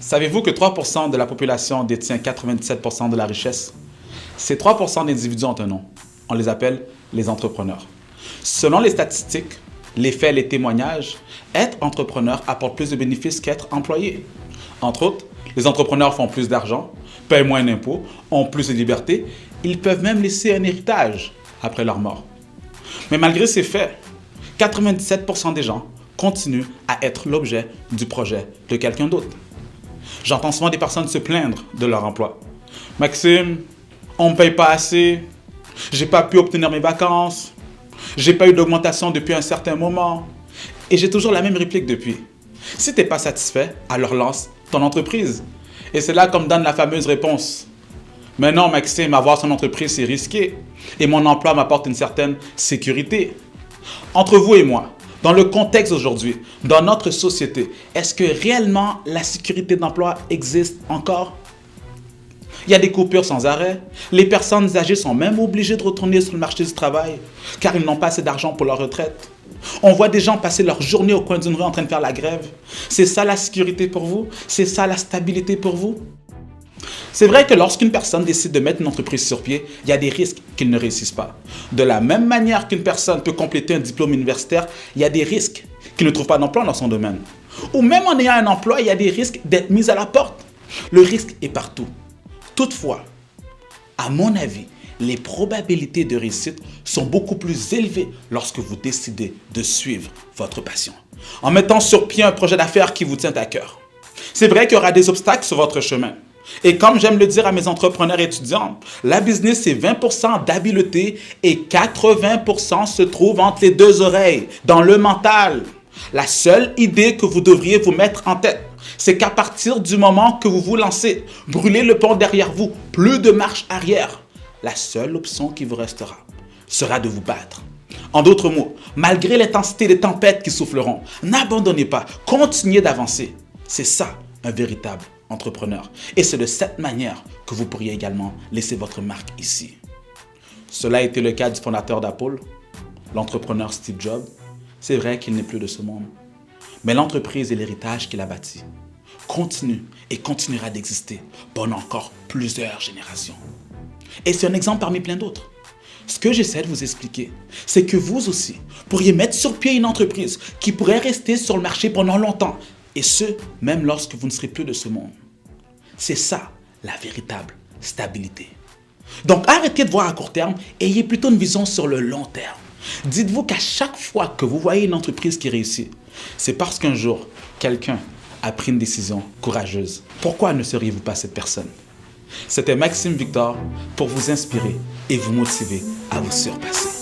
Savez-vous que 3% de la population détient 97% de la richesse? Ces 3% d'individus ont un nom. On les appelle les entrepreneurs. Selon les statistiques, les faits et les témoignages, être entrepreneur apporte plus de bénéfices qu'être employé. Entre autres, les entrepreneurs font plus d'argent, paient moins d'impôts, ont plus de liberté, ils peuvent même laisser un héritage après leur mort. Mais malgré ces faits, 97% des gens continuent à être l'objet du projet de quelqu'un d'autre. J'entends souvent des personnes se plaindre de leur emploi. « Maxime, on ne me paye pas assez, j'ai pas pu obtenir mes vacances, j'ai pas eu d'augmentation depuis un certain moment. » Et j'ai toujours la même réplique depuis. Si tu n'es pas satisfait, alors lance ton entreprise. Et c'est là qu'on me donne la fameuse réponse. Mais non, Maxime, avoir son entreprise, c'est risqué. Et mon emploi m'apporte une certaine sécurité. Entre vous et moi, dans le contexte d'aujourd'hui, dans notre société, est-ce que réellement la sécurité d'emploi existe encore? Il y a des coupures sans arrêt. Les personnes âgées sont même obligées de retourner sur le marché du travail car ils n'ont pas assez d'argent pour leur retraite. On voit des gens passer leur journée au coin d'une rue en train de faire la grève. C'est ça la sécurité pour vous? C'est ça la stabilité pour vous? C'est vrai que lorsqu'une personne décide de mettre une entreprise sur pied, il y a des risques qu'ils ne réussissent pas. De la même manière qu'une personne peut compléter un diplôme universitaire, il y a des risques qu'il ne trouve pas d'emploi dans son domaine. Ou même en ayant un emploi, il y a des risques d'être mis à la porte. Le risque est partout. Toutefois, à mon avis, les probabilités de réussite sont beaucoup plus élevées lorsque vous décidez de suivre votre passion, en mettant sur pied un projet d'affaires qui vous tient à cœur. C'est vrai qu'il y aura des obstacles sur votre chemin. Et comme j'aime le dire à mes entrepreneurs étudiants, la business c'est 20% d'habileté et 80% se trouve entre les deux oreilles, dans le mental. La seule idée que vous devriez vous mettre en tête, c'est qu'à partir du moment que vous vous lancez, brûlez le pont derrière vous, plus de marche arrière. La seule option qui vous restera sera de vous battre. En d'autres mots, malgré l'intensité des tempêtes qui souffleront, n'abandonnez pas, continuez d'avancer. C'est ça, un véritable entrepreneur. Et c'est de cette manière que vous pourriez également laisser votre marque ici. Cela a été le cas du fondateur d'Apple, l'entrepreneur Steve Jobs. C'est vrai qu'il n'est plus de ce monde. Mais l'entreprise et l'héritage qu'il a bâti continue et continuera d'exister pendant encore plusieurs générations. Et c'est un exemple parmi plein d'autres. Ce que j'essaie de vous expliquer, c'est que vous aussi pourriez mettre sur pied une entreprise qui pourrait rester sur le marché pendant longtemps, et ce, même lorsque vous ne serez plus de ce monde. C'est ça, la véritable stabilité. Donc arrêtez de voir à court terme, ayez plutôt une vision sur le long terme. Dites-vous qu'à chaque fois que vous voyez une entreprise qui réussit, c'est parce qu'un jour, quelqu'un a pris une décision courageuse. Pourquoi ne seriez-vous pas cette personne? C'était Maxime Victor pour vous inspirer et vous motiver à vous surpasser.